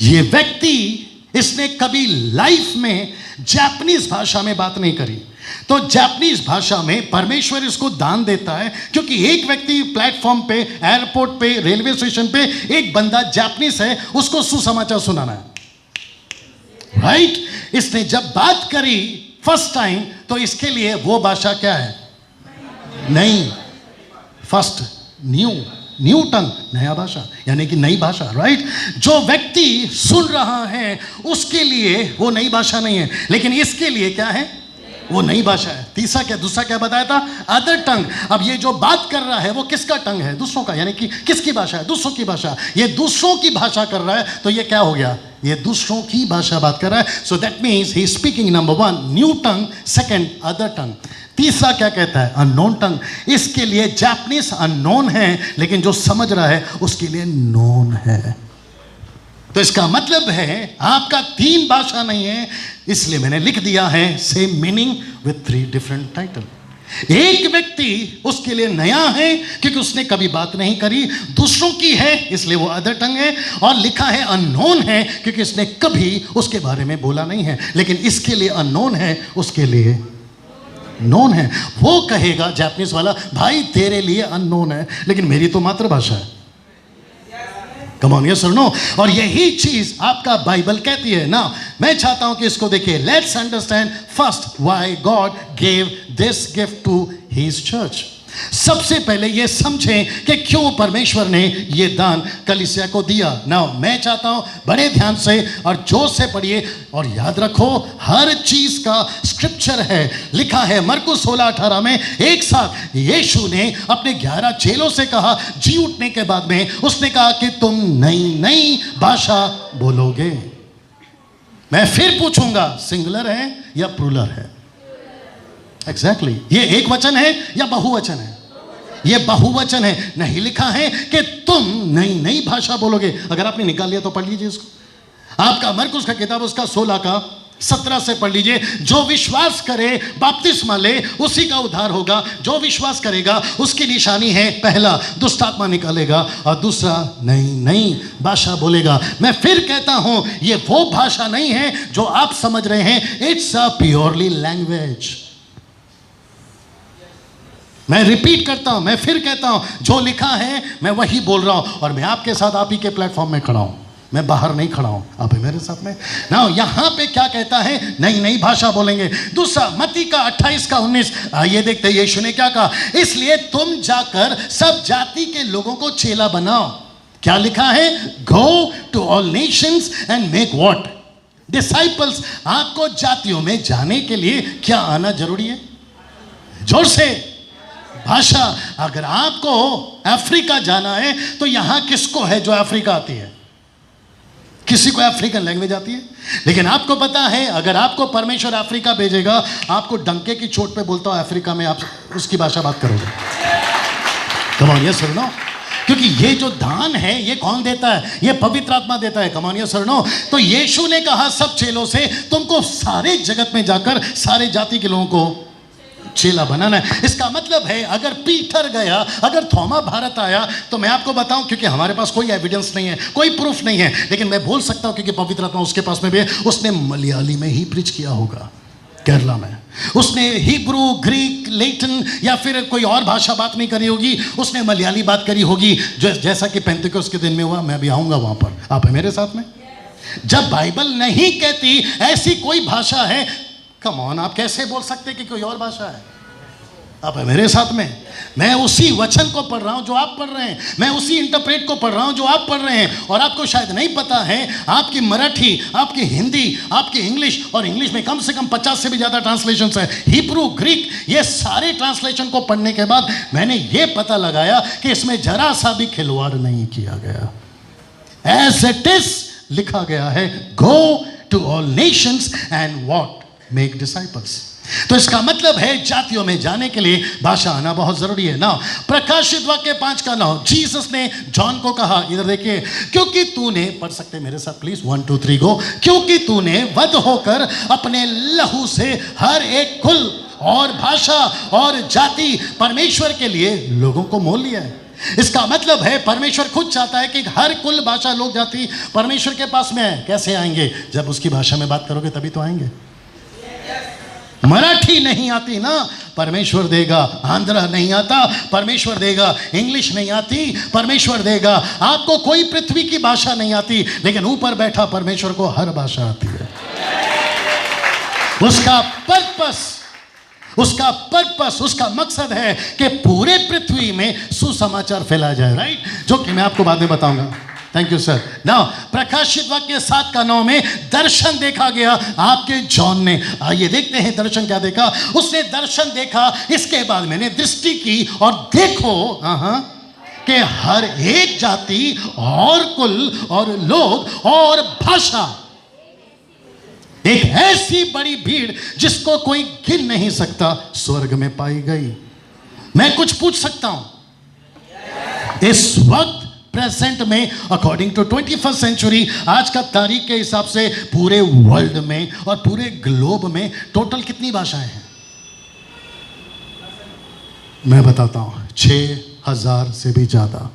ये व्यक्ति, इसने कभी लाइफ में जापानीज भाषा में बात नहीं करी, तो जापानीज भाषा में परमेश्वर इसको दान देता है, क्योंकि एक व्यक्ति प्लेटफॉर्म पे, एयरपोर्ट पे, रेलवे स्टेशन पे एक बंदा जापानीज है, उसको सुसमाचार सुनाना है, राइट? इसने जब बात करी फर्स्ट टाइम, तो इसके लिए वो भाषा क्या है? नहीं, फर्स्ट, न्यू टंग, नया भाषा, यानी कि नई भाषा, राइट? जो व्यक्ति सुन रहा है उसके लिए वो नई भाषा नहीं है, लेकिन इसके लिए क्या है? वो नई भाषा है। दूसरा क्या बताया था? अदर टंग। अब ये जो बात कर रहा है वो किसका टंग है? दूसरों का, यानी कि किसकी भाषा है? दूसरों की भाषा। ये दूसरों की भाषा कर रहा है, तो ये क्या हो गया? ये दूसरों की भाषा बात कर रहा है। So that means he speaking number 1 new tongue, second other tongue. तीसरा क्या कहता है? Unknown tongue. इसके लिए जापानीज अननोन है, लेकिन जो समझ रहा है उसके लिए नोन है। तो इसका मतलब है आपका 3 भाषा नहीं है, इसलिए मैंने लिख दिया है same meaning with 3 different title. एक व्यक्ति, उसके लिए नया है क्योंकि उसने कभी बात नहीं करी, दूसरों की है इसलिए वो अदर टंग है, और लिखा है अननोन है क्योंकि इसने कभी उसके बारे में बोला नहीं है। लेकिन इसके लिए अननोन है, उसके लिए नोन है। वो कहेगा जापानीज वाला, भाई तेरे लिए अननोन है लेकिन मेरी तो मातृभाषा है। कम ऑन, यस और नो? और यही चीज आपका बाइबल कहती है ना। मैं चाहता हूं कि इसको देखिए। Let's understand first why God gave this gift to his church. सबसे पहले ये समझें कि क्यों परमेश्वर ने ये दान कलीसिया को दिया। नाउ मैं चाहता हूं बड़े ध्यान से और जोर से पढ़िए, और याद रखो हर चीज का स्क्रिप्चर है, लिखा है मरकुस 16:18 में। एक साथ यीशु ने अपने 11 चेलों से कहा, जी उठने के बाद में उसने कहा कि तुम नई भाषा बोलोगे। मैं फिर पूछूंगा, सिंगुलर है या प्लूरल है? एग्जैक्टली ये एक वचन है या बहुवचन है? ये बहुवचन है। नहीं लिखा है कि तुम नई भाषा बोलोगे। अगर आपने निकाल लिया तो पढ़ लीजिए इसको। आपका मरकुस का किताब उसका 16:17 से पढ़ लीजिए। जो विश्वास करे बपतिस्मा ले, उसी का उद्धार होगा। जो विश्वास करेगा उसकी निशानी है, पहला दुष्ट आत्मा निकालेगा और दूसरा नई भाषा बोलेगा। मैं फिर कहता हूं ये वो भाषा नहीं है जो आप समझ रहे हैं। It's a purely language. मैं रिपीट करता हूं, मैं फिर कहता हूं, जो लिखा है मैं वही बोल रहा हूं, और मैं आपके साथ आप ही के प्लेटफॉर्म में खड़ा हूं, मैं बाहर नहीं खड़ा हूं, आप मेरे साथ में ना। यहां पे क्या कहता है? नई भाषा बोलेंगे। दूसरा मत्ती का 28:19, आइए देखते हैं यीशु ने क्या कहा। इसलिए तुम जाकर सब जाति के लोगों को चेला बनाओ। क्या लिखा है? Go to all nations and make what? Disciples. आपको जातियों में जाने के लिए क्या आना जरूरी है? जोर से, भाषा। अगर आपको अफ्रीका जाना है तो यहां किसको है जो अफ्रीका आती है? किसी को अफ्रीकन लैंग्वेज आती है? लेकिन आपको पता है अगर आपको परमेश्वर अफ्रीका भेजेगा, आपको डंके की चोट पे बोलता हूं अफ्रीका में आप उसकी भाषा बात करोगे। कम ऑन, यस और नो? क्योंकि ये जो दान है ये कौन देता है? ये पवित्र आत्मा देता है। कम ऑन, यस और नो? तो यीशु ने कहा सब चेलों से, तुमको सारे जगत में जाकर सारे जाति के लोगों को चेला बनाना है। इसका मतलब है अगर पीटर गया, अगर थोमा भारत आया, तो मैं आपको बताऊं, क्योंकि हमारे पास कोई एविडेंस नहीं है, कोई प्रूफ नहीं है, लेकिन मैं बोल सकता हूं क्योंकि पवित्र आत्मा उसके पास में भी है। उसने मलयाली में ही प्रीच किया होगा, केरला में। उसने हिब्रू, ग्रीक, लैटिन या फिर कोई और भाषा बात नहीं करी होगी, उसने मलयाली बात करी होगी, जैसा कि पेंतिकोस्त के दिन में हुआ। मैं भी आऊंगा वहां पर, आप मेरे साथ में। जब बाइबल नहीं कहती ऐसी कोई भाषा है, कम ऑन, आप कैसे बोल सकते कि कोई और भाषा है? आप मेरे साथ में। मैं उसी वचन को पढ़ रहा हूं जो आप पढ़ रहे हैं, मैं उसी इंटरप्रेट को पढ़ रहा हूं जो आप पढ़ रहे हैं। और आपको शायद नहीं पता है, आपकी मराठी, आपकी हिंदी, आपकी इंग्लिश, और इंग्लिश में कम से कम 50 से भी ज़्यादा ट्रांसलेशंस हैं, हिब्रू, ग्रीक, ये सारे ट्रांसलेशन को पढ़ने के बाद मैंने ये पता लगाया कि इसमें जरा सा भी खिलवाड़ नहीं किया गया। एज इट इज लिखा गया है, go to all nations and what? Make disciples. तो इसका मतलब है जातियों में जाने के लिए भाषा आना बहुत जरूरी है ना। प्रकाशित वाक्य 5:9 जीसस ने जॉन को कहा, इधर देखिए, क्योंकि तूने, पढ़ सकते मेरे साथ प्लीज, 1 2 3 गो, क्योंकि तूने वध होकर अपने लहू से हर एक कुल और भाषा और जाति परमेश्वर के लिए लोगों को मोल लिया है। इसका मतलब है परमेश्वर खुद चाहता है कि हर कुल, भाषा, लोग, जाति परमेश्वर के पास में है। कैसे आएंगे? जब उसकी भाषा में बात करोगे तभी तो आएंगे। मराठी नहीं आती ना, परमेश्वर देगा। आंध्र नहीं आता, परमेश्वर देगा। इंग्लिश नहीं आती, परमेश्वर देगा। आपको कोई पृथ्वी की भाषा नहीं आती, लेकिन ऊपर बैठा परमेश्वर को हर भाषा आती है। उसका पर्पस, उसका मकसद है कि पूरे पृथ्वी में सुसमाचार फैलाया जाए, राइट? जो कि मैं आपको बाद में बताऊंगा। Thank you sir. नाउ प्रकाशित वाक्य 7:9 में दर्शन देखा गया आपके जॉन ने। आइए देखते हैं दर्शन क्या देखा। उसने दर्शन देखा, इसके बाद मैंने दृष्टि की और देखो कि हर एक जाति और कुल और लोग और भाषा, एक ऐसी बड़ी भीड़ जिसको कोई गिन नहीं सकता, स्वर्ग में पाई गई। मैं कुछ पूछ सकता हूं? इस वक्त प्रेजेंट में अकॉर्डिंग टू 21st सेंचुरी, आज का तारीख के हिसाब से पूरे वर्ल्ड में और पूरे ग्लोब में टोटल कितनी भाषाएं हैं? मैं बताता हूं, 6000 से भी ज्यादा।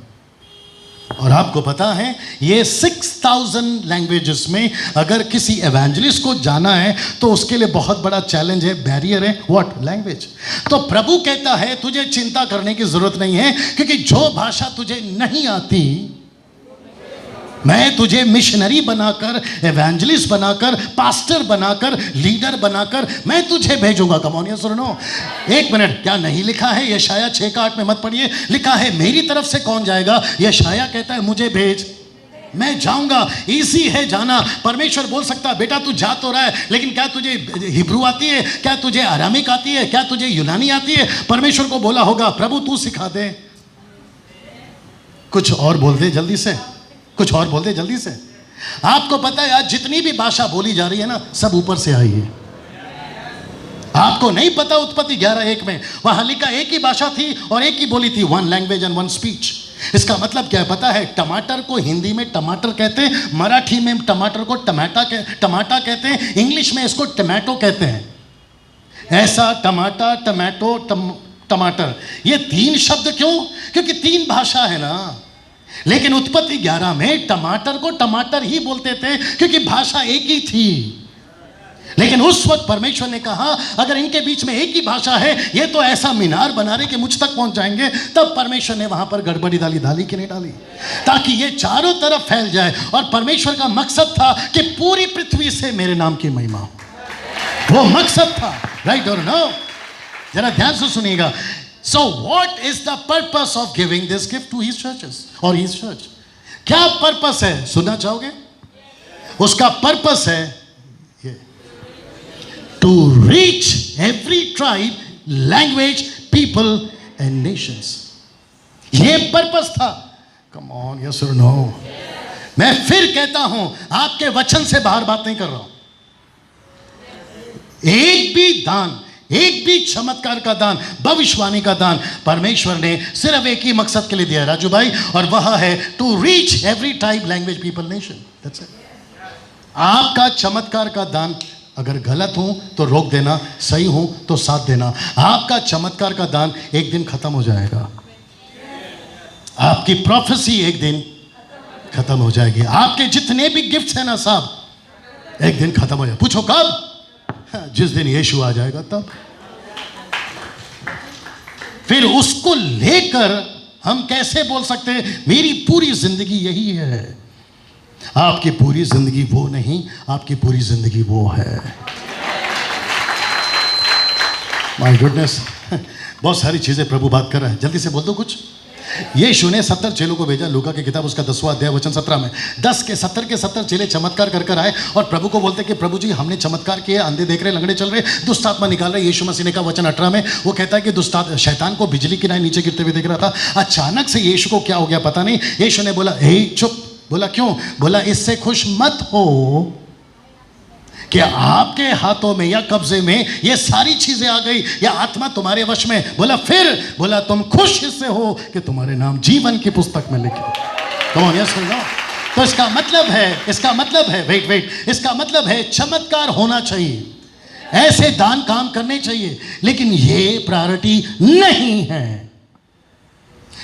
और आपको पता है ये 6000 लैंग्वेजेस में अगर किसी एवेंजलिस्ट को जाना है तो उसके लिए बहुत बड़ा चैलेंज है, बैरियर है। व्हाट? लैंग्वेज। तो प्रभु कहता है तुझे चिंता करने की जरूरत नहीं है, क्योंकि जो भाषा तुझे नहीं आती, मैं तुझे मिशनरी बनाकर, एवेंजलिस्ट बनाकर, पास्टर बनाकर, लीडर बनाकर मैं तुझे भेजूंगा। कम ऑन यस और नो? एक मिनट, क्या नहीं लिखा है यशाया 6:8 में? मत पढ़िए, लिखा है मेरी तरफ से कौन जाएगा? यशाया कहता है मुझे भेज, मैं जाऊंगा। इजी है जाना। परमेश्वर बोल सकता है बेटा तू जा तो रहा है, लेकिन क्या तुझे हिब्रू आती है? क्या तुझे अरामिक आती है? क्या तुझे यूनानी आती है? परमेश्वर को बोला होगा प्रभु तू सिखा दे। कुछ और बोल दे जल्दी से, कुछ और बोल दे जल्दी से। आपको पता है आज जितनी भी भाषा बोली जा रही है ना, सब ऊपर से आई है। आपको नहीं पता उत्पत्ति 11:1 में वहां लिखा एक ही भाषा थी और एक ही बोली थी, 1 लैंग्वेज एंड 1 स्पीच। इसका मतलब क्या है पता है? टमाटर को हिंदी में टमाटर कहते हैं, मराठी में टमाटर को टमाटा कहते हैं, इंग्लिश में इसको टमाटो कहते हैं। ऐसा टमाटा, टमाटो, टमाटर, ये 3 शब्द क्यों? क्योंकि 3 भाषा है ना। लेकिन उत्पत्ति 11 में टमाटर को टमाटर ही बोलते थे क्योंकि भाषा एक ही थी। लेकिन उस वक्त परमेश्वर ने कहा अगर इनके बीच में एक ही भाषा है, ये तो ऐसा मीनार बना रहे कि मुझ तक पहुंच जाएंगे। तब परमेश्वर ने वहां पर गड़बड़ी डाली कि नहीं डाली? ताकि ये चारों तरफ फैल जाए। और परमेश्वर का मकसद था कि पूरी पृथ्वी से मेरे नाम की महिमा हो। वो मकसद था, राइट और नो? जरा ध्यान से सुनिएगा। So what is the purpose of giving this gift to his churches or his church? क्या पर्पस है? सुनना चाहोगे? उसका पर्पस है ये, to reach every tribe, language, people and nations. ये पर्पस था। Come on, yes or no? मैं फिर कहता हूं, आपके वचन से बाहर बात नहीं कर रहा हूं। एक भी दान, एक भी चमत्कार का दान, भविष्यवाणी का दान परमेश्वर ने सिर्फ एक ही मकसद के लिए दिया है राजू भाई, और वह है to reach every type, language, people, nation. That's it. आपका चमत्कार का दान अगर गलत हो तो रोक देना, सही हो तो साथ देना। आपका चमत्कार का दान एक दिन खत्म हो जाएगा। आपकी प्रोफेसी एक दिन खत्म हो जाएगी। आपके जितने भी गिफ्ट्स हैं ना साहब, एक दिन खत्म हो जाए। पूछो कब? जिस दिन यीशु आ जाएगा तब। फिर उसको लेकर हम कैसे बोल सकते हैं मेरी पूरी जिंदगी यही है? आपकी पूरी जिंदगी वो नहीं, आपकी पूरी जिंदगी वो है। माय गुडनेस, बहुत सारी चीजें प्रभु बात कर रहा है। जल्दी से बोल दो कुछ। यीशु ने 70 चेलों को भेजा। लूका की किताब उसका 10वां अध्याय वचन 17 में 10 के 70 के 70 चेले चमत्कार कर कर आए और प्रभु को बोलते कि प्रभु जी हमने चमत्कार किए, अंधे देख रहे, लंगड़े चल रहे, दुष्ट आत्मा निकाल रहे। यीशु मसीह ने कहा वचन 18 में, वो कहता है कि दुष्ट शैतान को बिजली की नाई नीचे गिरते हुए देख रहा था। अचानक से यीशु को क्या हो गया पता नहीं। यीशु ने बोला हे चुप। बोला क्यों? बोला इससे खुश मत हो कि आपके हाथों में या कब्जे में ये सारी चीजें आ गई, या आत्मा तुम्हारे वश में, बोला फिर बोला तुम खुश इससे हो कि तुम्हारे नाम जीवन की पुस्तक में लिखे। Come on, yes no. तो इसका मतलब है वेट, इसका मतलब है चमत्कार होना चाहिए, ऐसे दान काम करने चाहिए, लेकिन ये प्रायोरिटी नहीं है,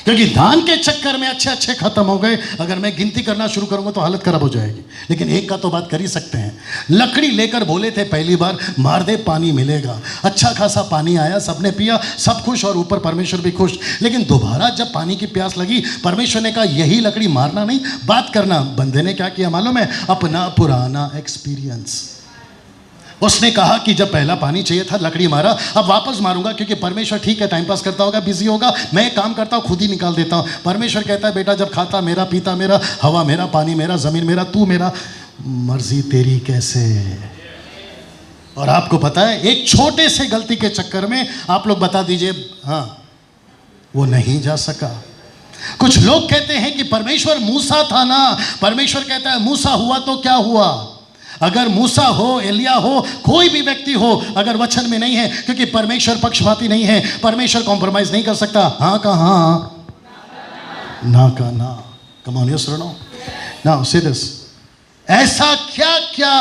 क्योंकि दान के चक्कर में अच्छे खत्म हो गए। अगर मैं गिनती करना शुरू करूंगा तो हालत खराब हो जाएगी, लेकिन एक का तो बात कर ही सकते हैं। लकड़ी लेकर बोले थे पहली बार मार दे पानी मिलेगा, अच्छा खासा पानी आया, सबने पिया, सब खुश और ऊपर परमेश्वर भी खुश। लेकिन दोबारा जब पानी की प्यास लगी, परमेश्वर ने कहा यही लकड़ी मारना नहीं, बात करना। बंदे ने क्या किया मालूम है? अपना पुराना एक्सपीरियंस, उसने कहा कि जब पहला पानी चाहिए था लकड़ी मारा, अब वापस मारूंगा क्योंकि परमेश्वर ठीक है टाइम पास करता होगा, बिजी होगा, मैं एक काम करता हूं खुद ही निकाल देता हूं। परमेश्वर कहता है बेटा जब खाता मेरा, पीता मेरा, हवा मेरा, पानी मेरा, जमीन मेरा, तू मेरा, मर्जी तेरी कैसे। और आपको पता है एक छोटे से गलती के चक्कर में आप लोग बता दीजिए, हाँ वो नहीं जा सका। कुछ लोग कहते हैं कि परमेश्वर मूसा था ना, परमेश्वर कहता है मूसा हुआ तो क्या हुआ। अगर मूसा हो, एलिया हो, कोई भी व्यक्ति हो, अगर वचन में नहीं है, क्योंकि परमेश्वर पक्षपाती नहीं है, परमेश्वर कॉम्प्रोमाइज नहीं कर सकता। हाँ का हाँ, ना का ना। कम ऑन, यस और नो। नाउ से दिस, ऐसा क्या क्या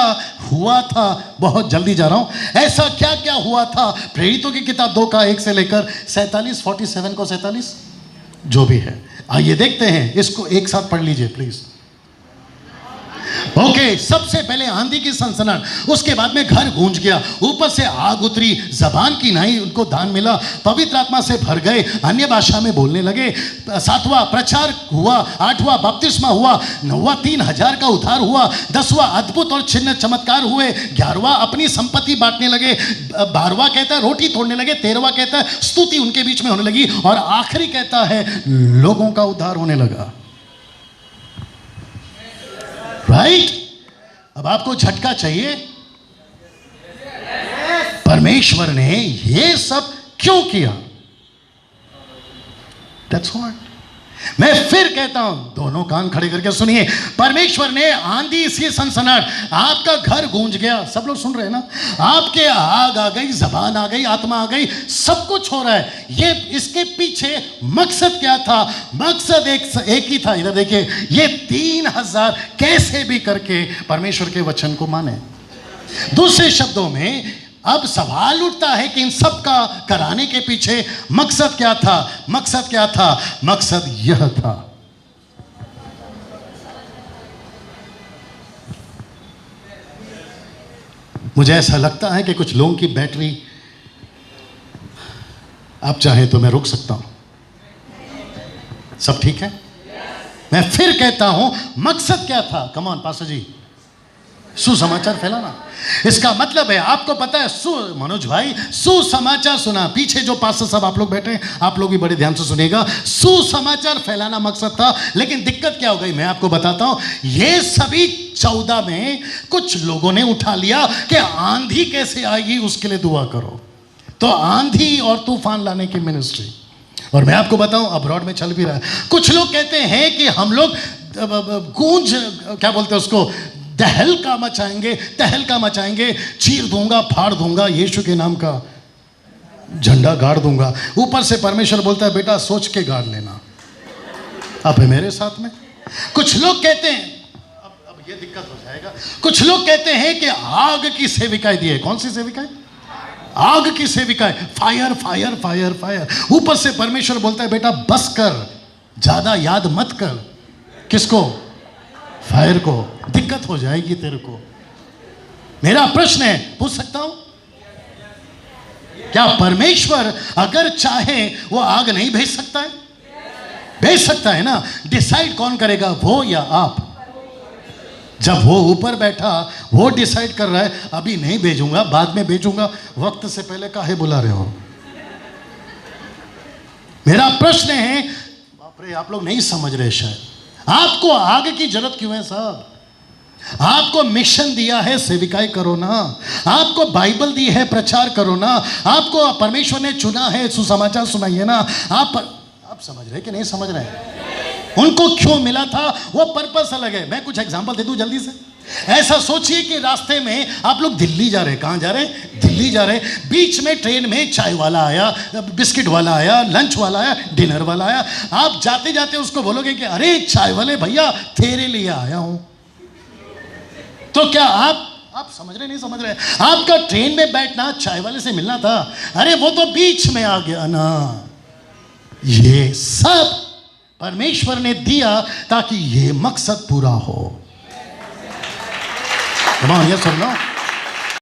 हुआ था, बहुत जल्दी जा रहा हूं, ऐसा क्या क्या हुआ था। प्रेरितों की किताब 2 का 1 से लेकर 47, 47 को 47 जो भी है, आइए देखते हैं, इसको एक साथ पढ़ लीजिए प्लीज। ओके, सबसे पहले आंधी की सनसनाहट, उसके बाद में घर गूंज गया, ऊपर से आग उतरी, जबान की नहीं उनको दान मिला, पवित्र आत्मा से भर गए, अन्य भाषा में बोलने लगे। 7वां प्रचार हुआ, 8वां बपतिस्मा हुआ, 9वां 3000 का उद्धार हुआ, 10वां अद्भुत और चिन्ह चमत्कार हुए, 11वां अपनी संपत्ति बांटने लगे, 12वां कहता है रोटी तोड़ने लगे, 13वां कहता है स्तुति उनके बीच में होने लगी, और आखिरी कहता है लोगों का उद्धार होने लगा। राइट? अब आपको झटका चाहिए, परमेश्वर ने ये सब क्यों किया? That's what. मैं फिर कहता हूं, दोनों कान खड़े करके सुनिए। परमेश्वर ने आंधी सी सनसनाहट, आपका घर गूंज गया, सब लोग सुन रहे हैं ना, आपके आग आ गई, जबान आ गई, आत्मा आ गई, सब कुछ हो रहा है। ये इसके पीछे मकसद क्या था? मकसद एक ही था। इधर देखिए, ये 3000 कैसे भी करके परमेश्वर के वचन को माने। दूसरे शब्दों में अब सवाल उठता है कि इन सब का कराने के पीछे मकसद क्या था? मकसद क्या था? मकसद यह था, मुझे ऐसा लगता है कि कुछ लोगों की बैटरी, आप चाहें तो मैं रोक सकता हूं। सब ठीक है? मैं फिर कहता हूं, मकसद क्या था? कम ऑन पास्टर जी, सुसमाचार फैलाना। इसका मतलब है, आपको पता है, मनोज भाई, सुसमाचार सुना, पीछे जो पास्टर साहब आप लोग बैठे हैं, आप लोग भी बड़े ध्यान से सुनिएगा, सुसमाचार फैलाना मकसद था। लेकिन दिक्कत क्या हो गई, मैं आपको बताता हूं। ये सभी 14 में कुछ लोगों ने उठा लिया कि आंधी कैसे आएगी उसके लिए दुआ करो, तो आंधी और तूफान लाने की मिनिस्ट्री। और मैं आपको बताऊं, अब्रॉड में चल भी रहा है। कुछ लोग कहते हैं कि हम लोग गूंज, क्या बोलते हैं उसको, तहलका मचाएंगे, चीर दूंगा, फाड़ दूंगा, यीशु के नाम का झंडा गाड़ दूंगा। ऊपर से परमेश्वर बोलता है बेटा सोच के गाड़ लेना। अब है मेरे साथ में। कुछ लोग कहते हैं, अब ये दिक्कत हो जाएगा, कुछ लोग कहते हैं कि आग की सेविकाएं दी है। कौन सी सेविकाएं? आग की सेविकाएं, फायर फायर फायर फायर। ऊपर से परमेश्वर बोलता है बेटा बस कर, ज्यादा याद मत कर। किसको? फायर को। दिक्कत हो जाएगी तेरे को। मेरा प्रश्न है, पूछ सकता हूं, क्या परमेश्वर अगर चाहे वो आग नहीं भेज सकता है? भेज सकता है ना। डिसाइड कौन करेगा, वो या आप? जब वो ऊपर बैठा, वो डिसाइड कर रहा है अभी नहीं भेजूंगा, बाद में भेजूंगा, वक्त से पहले काहे बुला रहे हो? मेरा प्रश्न है, बाप रे, आप लोग नहीं समझ रहे शायद। आपको आग की जरूरत क्यों है साहब? आपको मिशन दिया है, सेविकाई करो ना। आपको बाइबल दी है, प्रचार करो ना। आपको परमेश्वर ने चुना है, सुसमाचार सुनाइए ना। आप समझ रहे कि नहीं समझ रहे? उनको क्यों मिला था, वो पर्पस अलग है। मैं कुछ एग्जांपल दे दूं जल्दी से। ऐसा सोचिए कि रास्ते में आप लोग दिल्ली जा रहे हैं। कहाँ जा रहे हैं? दिल्ली जा रहे हैं। बीच में ट्रेन में चाय वाला आया, बिस्किट वाला आया, लंच वाला आया, डिनर वाला आया। आप जाते जाते उसको बोलोगे कि अरे चाय वाले भैया तेरे लिए आया हूं। तो क्या आप समझ रहे नहीं समझ रहे? आपका ट्रेन में बैठना चाय वाले से मिलना था, अरे वो तो बीच में आ गया ना। ये सब परमेश्वर ने दिया ताकि ये मकसद पूरा हो। Come on, yes or no?